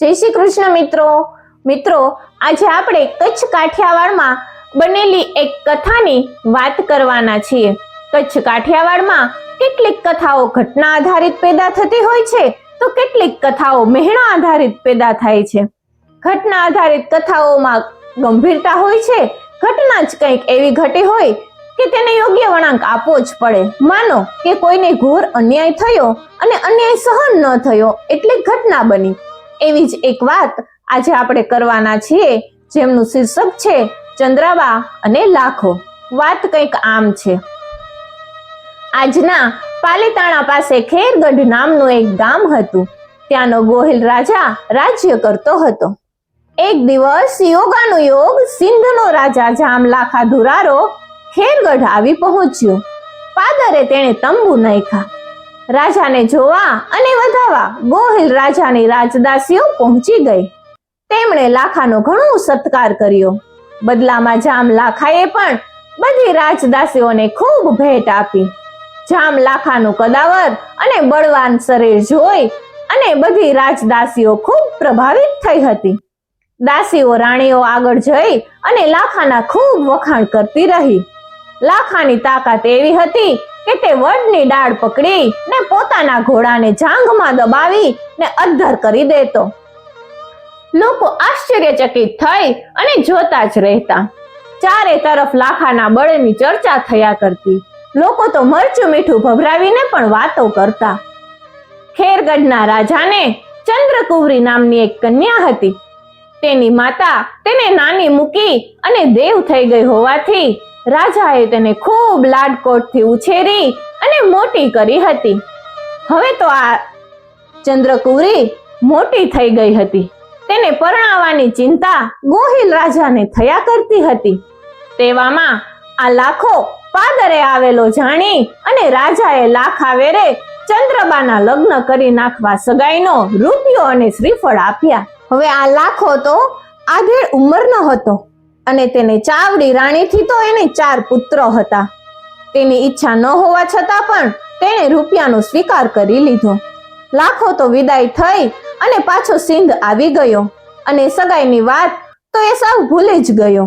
જય શ્રી કૃષ્ણ મિત્રો આજે આપણે કચ્છ કાઠિયાવાડમાં બનેલી એક કથાની વાત કરવાના છીએ। કચ્છ કાઠિયાવાડમાં કેટલીક કથાઓ ઘટના આધારિત પેદા થતી હોય છે તો કેટલીક કથાઓ મહેણા આધારિત પેદા થાય છે। ઘટના આધારિત કથાઓમાં ગંભીરતા હોય છે, ઘટના જ કંઈક એવી ઘટી હોય કે તેને યોગ્ય વળાંક આપવો જ પડે। માનો કે કોઈને ઘોર અન્યાય થયો અને અન્યાય સહન ન થયો એટલે ઘટના બની। એવી જ એક વાત આજે આપણે કરવાના છીએ, જેમનું શીર્ષક છે ચંદ્રાબા અને લાખો। વાત કંઈક આમ છે। આજના પાલીતાણા પાસે ખેરગઢ નામનું એક ગામ હતું। ત્યાંનો ગોહિલ રાજા રાજ્ય કરતો હતો। એક દિવસ યોગાનું યોગ સિંધનો રાજા જામલાખા ધુરારો ખેરગઢ આવી પહોંચ્યો। પાદરે તેણે તંબુ નાખ્યા। રાજાને જોવા અને વધાવા ગોહિલ રાજાની રાજદાસીઓ પહોંચી ગઈ। તેમણે લાખાનો ઘણો સત્કાર કર્યો। બદલામાં જામલાખાએ પણ બધી રાજદાસીઓને ખૂબ ભેટ આપી। જામલાખાનું કદાવર અને બળવાન શરીર જોઈ અને બધી રાજદાસીઓ ખૂબ પ્રભાવિત થઈ હતી। દાસીઓ રાણીઓ આગળ જઈ અને લાખાના ખૂબ વખાણ કરતી રહી। લાખાની તાકાત એવી હતી કે તે વડની ડાળ પકડી ને પોતાના ઘોડાને જાંઘમાં દબાવી ને અદ્ધર કરી દેતો। લોકો આશ્ચર્યચકિત થઈ અને જોતા જ રહેતા। ચારે તરફ લાખાના બળની ચર્ચા થયા કરતી। લોકો તો મરચું મીઠું ભભરાવીને પણ વાતો કરતા। ખેરગઢના રાજાને ચંદ્રકુવરી નામની એક કન્યા હતી। તેની માતા તેને નાની મૂકી અને દેવ થઈ ગઈ હોવાથી રાજાએ તેને ખૂબ લાડકોટથી ઉછેરી અને મોટી કરી હતી। હવે તો આ ચંદ્રકુવરી મોટી થઈ ગઈ હતી। તેને પરણાવવાની ચિંતા ગોહિલ રાજાને થયા કરતી હતી। તેવામાં આ લાખો પાદરે આવેલો જાણી અને રાજાએ લાખા વેરે ચંદ્રબાના લગ્ન કરી નાખવા સગાઈનો રૂપિયો અને શ્રીફળ આપ્યા। હવે આ લાખો તો આધેડ ઉંમરનો હતો અને તેને ચાવડી રાણીથી તો એને 4 પુત્રો હતા। તેની ઈચ્છા ન હોવા છતાં પણ તેણે રૂપિયાનો સ્વીકાર કરી લીધો। લાખો તો વિદાય થઈ અને પાછો સિંધ આવી ગયો અને સગાઈની વાત તો એ સાવ ભૂલી જ ગયો।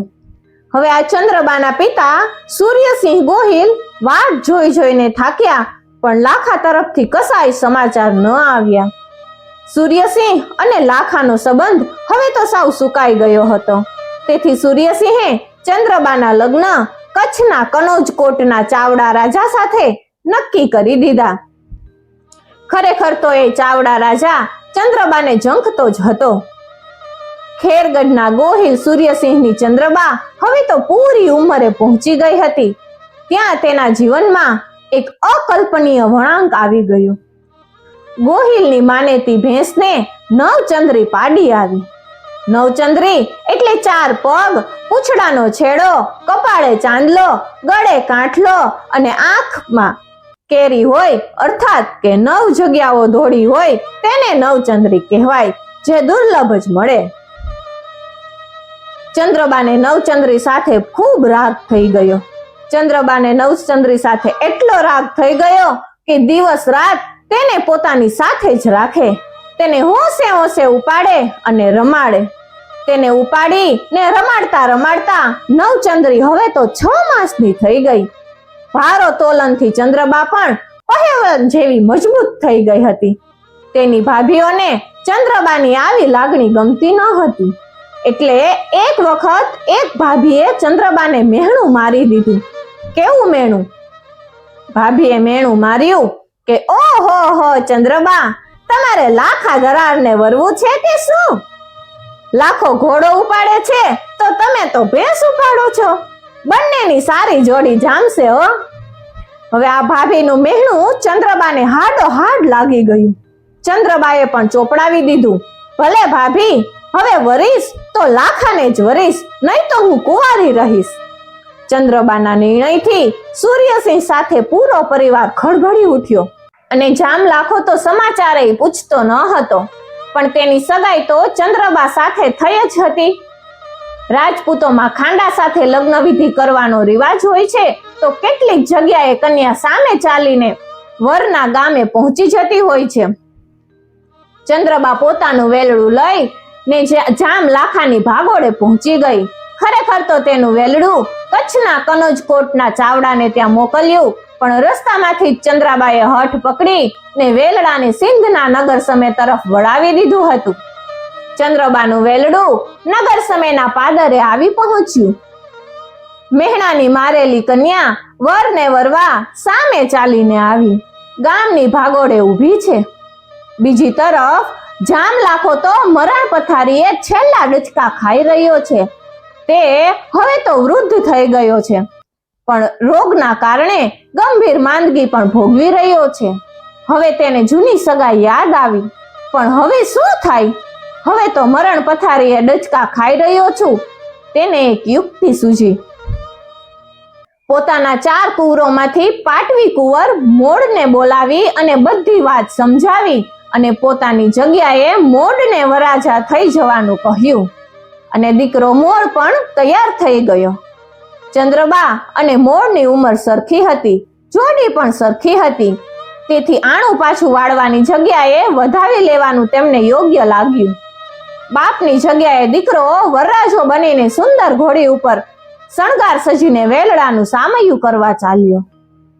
હવે આ ચંદ્રબાના પિતા સૂર્યસિંહ ગોહિલ વાટ જોઈને થાક્યા, પણ લાખા તરફથી કસાય સમાચાર ન આવ્યા। સૂર્યસિંહ અને લાખાનો સંબંધ હવે તો સાવ સુકાઈ ગયો હતો। તેથી સૂર્યસિંહે ચંદ્રબાના લગ્ન કચ્છના કનોજકોટના ચાવડા રાજા સાથે નક્કી કરી દીધા। ખરેખર તો એ ચાવડા રાજા ચંદ્રબાને ઝંખતો જ હતો। ખેરગઢના ગોહિલ સૂર્યસિંહની ચંદ્રબા હવે તો પૂરી ઉંમરે પહોંચી ગઈ હતી। ત્યાં તેના જીવનમાં એક અકલ્પનીય વળાંક આવી ગયો। ગોહિલની માનેતી ભેંસને નવચંદ્રી પાડી આવી। નવચંદ્રી એટલે 4 પગ, પૂંછડાનો છેડો, કપાળે ચાંદલો, ગળે કાંઠલો અને આંખમાં કેરી હોય, અર્થાત કે 9 જગ્યાઓ ધોળી હોય તેને નવચંદ્રી કહેવાય, જે દુર્લભ જ મળે। ચંદ્રબાને નવચંદ્રી સાથે ખૂબ રાગ થઈ ગયો। ચંદ્રબાને નવચંદ્રી સાથે એટલો રાગ થઈ ગયો કે દિવસ રાત તેને પોતાની સાથે જ રાખે। તેને હોંશે હોંશે ઉપાડે અને રમાડે। તેને ઉપાડી ને રમાડતા રમાડતા નવચંદ્રી હવે તો 6 માસની થઈ ગઈ। ભારોતોલનથી ચંદ્રબા પણ પહેલવાન જેવી મજબૂત થઈ ગઈ હતી। તેની ભાભીઓને ચંદ્રબાની આવી લાગણી ગમતી ન હતી, એટલે એક વખત એક ભાભીએ ચંદ્રબાને મેણું મારી દીધું। કેવું મેણું? ભાભીએ મેણું માર્યું કે ઓહો હો ચંદ્રબા, તમારે લાખા ધરારને વરવું છે કે શું? લાખો ઘોડો ઉપાડે છે તો તમે તો ભેંસ ઉપાડો છો। બંનેની સારી જોડી જામશે હો। હવે આ ભાભીનું મેણું ચંદ્રબાને હાડો હાડ લાગી ગયું। ચંદ્રબાએ પણ ચોપડાવી દીધું, ભલે ભાભી, હવે વરીશ તો લાખાને જ વરીશ, નહીં તો હું કુંવારી રહીશ। ચંદ્રબાના નિર્ણયથી સૂર્યસિંહ સાથે પૂરો પરિવાર ખળભળી ઉઠ્યો અને જામલાખો તો સમાચારે પૂછતો ન હતો, પણ તેની સગાઈ તો ચંદ્રબા સાથે થઈ જ હતી। રાજપૂતોમાં ખાંડા સાથે લગ્ન વિધિ કરવાનો રિવાજ હોય છે, તો કેટલીક જગ્યાએ કન્યા સામે ચાલીને વરના ગામે પહોંચી જતી હોય છે। ચંદ્રબા પોતાનું વેલડું લઈ ને જામ લાખાની ભાગોળે પહોંચી ગઈ. ખરેખર તો તેનું વેલડું કચ્છના કનોજકોટના ચાવડાને ત્યાં મોકલ્યું, પણ રસ્તામાંથી જ ચંદ્રાબાએ હઠ પકડી ને વેલડાને સિંધના નગર સમે તરફ વળાવી દીધું હતું. ચંદ્રબાનું વેલડું નગર સમેના પાદરે આવી પહોંચ્યું. મહેણાની મારેલી કન્યા વરને વરવા સામે ચાલીને આવી ગામની ભાગોળે ઊભી છે. બીજી તરફ જામ લાખો તો મરણ પથારીએ છેલ્લા ડચકા ખાઈ રહ્યો છે. તે હવે તો વૃદ્ધ થઈ ગયો છે, પણ રોગના કારણે ગંભીર માંદગી પણ ભોગવી રહ્યો છે. હવે તેને જૂની સગાઈ યાદ આવી, પણ હવે શું થાય? હવે તો મરણ પથારીએ ડચકા ખાઈ રહ્યો છું. તેને એક યુક્તિ સૂજી. પોતાના 4 કુંવરોમાંથી પાટવી કુંવર મોડને બોલાવી અને બધી વાત સમજાવી અને પોતાની જગ્યાએ મોડને વરાજા થઈ જવાનું કહ્યું. અને દીકરો મોડ પણ તૈયાર થઈ ગયો. ચંદ્રબા અને મોડની ઉંમર સરખી હતી, જોડી પણ સરખી હતી. તેથી આણું પાછું વાળવાની જગ્યાએ વધાવી લેવાનું તેમને યોગ્ય લાગ્યું. બાપની જગ્યાએ દીકરો વરરાજો બનીને સુંદર ઘોડી ઉપર શણગાર સજીને વેલડાનું સામૈયું કરવા ચાલ્યો.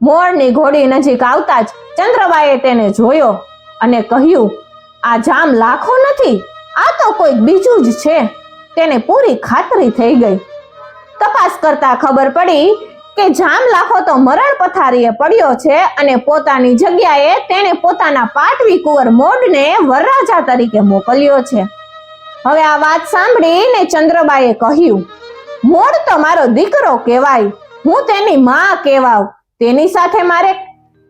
મોરની ઘોડી નજીક આવતા જ ચંદ્રબાએ તેને જોયો અને કહ્યું, આ જામ લાખો નથી, આ તો કોઈ બીજું જ છે. તેને પૂરી ખાતરી થઈ ગઈ. તપાસ કરતા ખબર પડી કે જામ લાખો તો મરણ પથારીએ પડ્યો છે અને પોતાની જગ્યાએ તેણે પોતાના પાટવી કુંવર મોડને વરરાજા તરીકે મોકલ્યો છે. હવે આ વાત સાંભળીને ચંદ્રબાએ કહ્યું, મોડ તો મારો દીકરો કહેવાય, હું તેની માં કહેવાવ, તેની સાથે મારે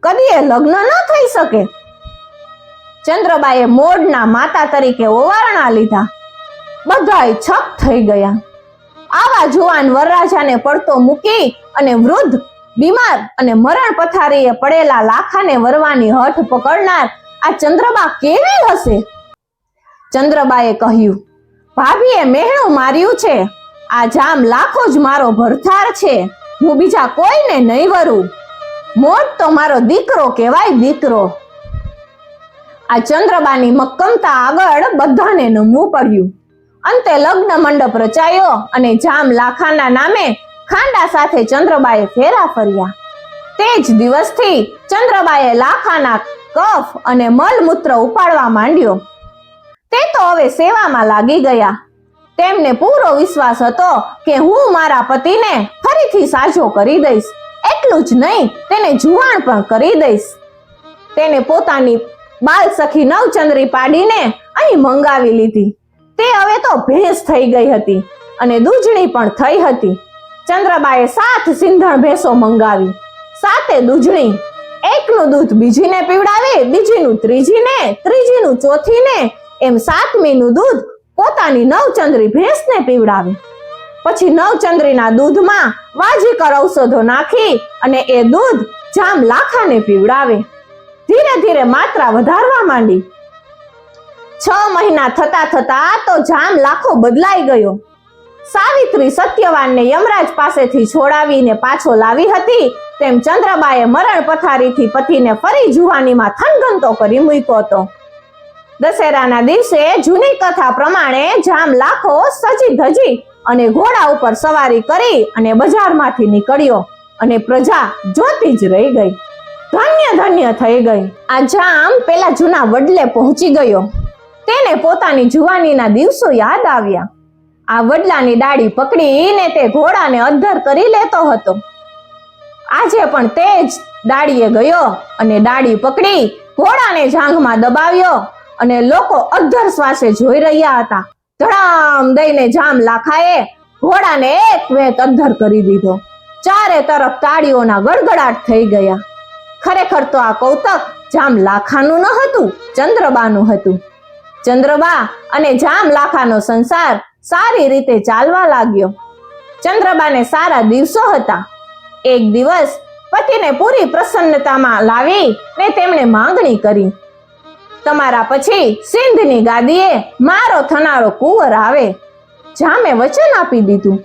કદીએ લગ્ન ન થઈ શકે. ચંદ્રબાએ મોડના માતા તરીકે ઓવારણા લીધા. બધાય છક થઈ ગયા. આવા જુવાન વરરાજાને પડતો મૂકી અને વૃદ્ધ, બીમાર અને મરણ પથારીએ પડેલા લાખાને વરવાની હઠ પકડનાર આ ચંદ્રબા કેવી હશે? ચંદ્રબાએ કહ્યું, ભાભીએ મહેણું માર્યું છે. આ જામ લાખો જ મારો ભરથાર છે, હું બીજા કોઈને નહીં વરું. મોડ તો મારો દીકરો કહેવાય, દીકરો. આ ચંદ્રબાની મક્કમતા આગળ બધાને નમવું પડ્યું. અંતે લગ્ન મંડપ રચાયો અને જામ લાખાના નામે ખાંડા સાથે ચંદ્રબાએ ફેરા ફર્યા. તે જ દિવસથી ચંદ્રબાએ લાખાના કફ અને મલમૂત્ર ઉપાડવા માંડ્યો. તે તો હવે સેવામાં લાગી ગયા. તેમને પૂરો વિશ્વાસ હતો કે હું મારા પતિને ફરીથી સાજો કરી દઈશ. એટલું જ નહીં, તેને જુવાન પણ કરી દઈશ. તેને પોતાની બાલ સખી નવચંદ્રી પાડીને અહીં મંગાવી લીધી. તે હવે તો ભેંસ થઈ ગઈ હતી અને દૂધણી પણ થઈ હતી. ચંદ્રબાએ 7 સિંધણ ભેંસો મંગાવી, 7 દૂધણી. એકનું દૂધ બીજીને પીવડાવે, બીજીનું ત્રીજીને, ત્રીજીનું ચોથીને, એમ 7મીનું દૂધ પોતાની નવચંદ્રી ભેંસને પીવડાવે. પછી નવચંદ્રીના દૂધમાં વાજીકર ઔષધો નાખી અને એ દૂધ જામ લાખાને પીવડાવે. ધીરે ધીરે માત્રા વધારવા માંડી. 6 મહિના થતા થતા તો જામ લાખો બદલાઈ ગયો. સાવિત્રી સત્યવાનને યમરાજ પાસેથી છોડાવીને પાછો લાવી હતી, તેમ ચંદ્રબાએ મરણ પથારીથી પતિને ફરી જુવાનીમાં થનગનતો કરી મૂક્યો હતો. દશેરાના દિવસે જૂની કથા પ્રમાણે જામ લાખો સજી ધજી અને ઘોડા ઉપર સવારી કરી અને બજારમાંથી નીકળ્યો અને પ્રજા જોતી જ રહી ગઈ. ધન્ય ધન્ય થઈ ગઈ. આ જામ પેલા જૂના વડલે પહોંચી ગયો. તેને પોતાની જુવાનીના દિવસો યાદ આવ્યા. આ વડલાની ડાળી પકડીને તે ઘોડાને અદ્ધર કરી લેતો હતો. આજે પણ તે જ ડાળીએ ગયો અને ડાળી પકડી ઘોડાને જાંઘમાં દબાવ્યો અને લોકો અદ્ધર શ્વાસે જોઈ રહ્યા હતા. ધડામ દઈને જામ લાખાએ ઘોડાને એક વેત અદ્ધર કરી દીધો. ચારે તરફ તાળીઓના ગડગડાટ થઈ ગયા. ખરેખર તો આ કૌતક જામ લાખાનું ન હતું, ચંદ્રબાનું હતું. ચંદ્રબા અને જામ લાખાનો સંસાર સારી રીતે ચાલવા લાગ્યો. ચંદ્રબાને સારા દિવસો હતા. એક દિવસ પતિને પૂરી પ્રસન્નતામાં લાવી ને તેમણે માંગણી કરી, તમારા પછી સિંધની ગાદીએ મારો થનારો કુંવર આવે. જામે વચન આપી દીધું.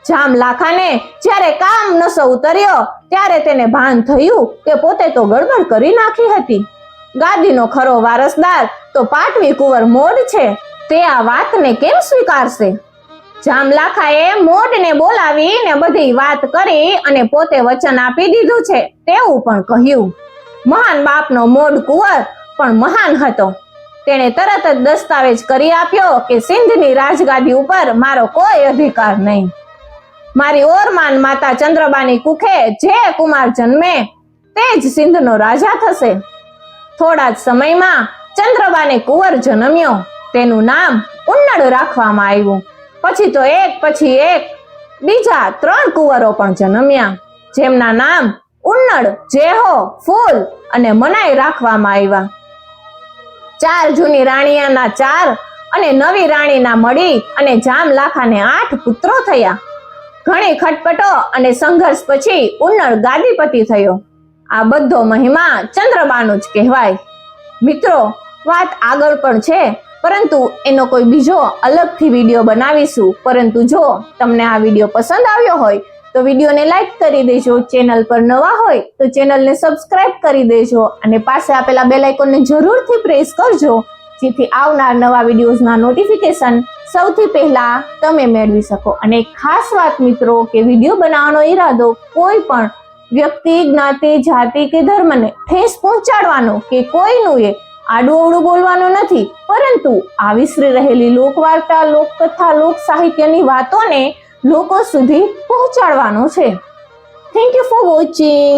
જામ લાખાને જ્યારે કામ નશો ઉતર્યો ત્યારે તેને ભાન થયું કે પોતે તો ગડબડ કરી નાખી હતી. ગાદીનો ખરો વારસદાર તો પાટવી કુંવર મોડ છે. તે આ વાતને કેમ સ્વીકારશે? જામલાખાએ મોડને બોલાવીને બધી વાત કરી અને પોતે વચન આપી દીધું છે તેવું પણ કહ્યું. મહાન બાપનો મોડ કુંવર પણ મહાન હતો. તેણે તરત જ દસ્તાવેજ કરી આપ્યો કે સિંધની રાજગાદી ઉપર મારો કોઈ અધિકાર નહીં. મારી ઓરમાન માતા ચંદ્રબાની કુખે જે કુમાર જન્મે તે જ સિંધનો રાજા થશે. થોડા જ સમયમાં ચંદ્રબાને કુંવર જન્મ્યો. તેનું નામ ઉન્નડ રાખવામાં આવ્યું. પછી તો એક પછી એક બીજા 3 કુંવરો પણ જન્મ્યા, જેમના નામ ઉન્નડ, જેહો, ફૂલ અને મનાઈ રાખવામાં આવ્યા. 4 જૂની રાણીયાના 4 અને નવી રાણીના મળી અને જામલાખાને 8 પુત્રો થયા. ઘણી ખટપટો અને સંઘર્ષ પછી ઉન્નડ ગાદીપતિ થયો. આ બધો મહિમા ચંદ્રબાનું જ કહેવાય. મિત્રો, વાત આગળ પણ છે, પરંતુ એનો કોઈ બીજો અલગથી વિડીયો બનાવીશું. પરંતુ જો તમને આ વિડીયો પસંદ આવ્યો હોય તો વિડીયોને લાઈક કરી દેજો. ચેનલ પર નવા હોય તો ચેનલને સબસ્ક્રાઇબ કરી દેજો અને પાસે આપેલા બેલ આઇકોનને જરૂરથી પ્રેસ કરજો, જેથી આવનાર નવા વિડીયોઝના નોટિફિકેશન સૌથી પહેલા તમે મેળવી શકો. અને ખાસ વાત મિત્રો, કે વિડીયો બનાવવાનો ઈરાદો કોઈ પણ વ્યક્તિ, જ્ઞાતિ, જાતિ કે ધર્મને ઠેસ પહોંચાડવાનો કે કોઈનું એ આડું અવળું બોલવાનું નથી, પરંતુ આ વિસરી રહેલી લોકવાર્તા, લોકકથા, લોક સાહિત્યની વાતોને લોકો સુધી પહોંચાડવાનો છે. Thank you for watching.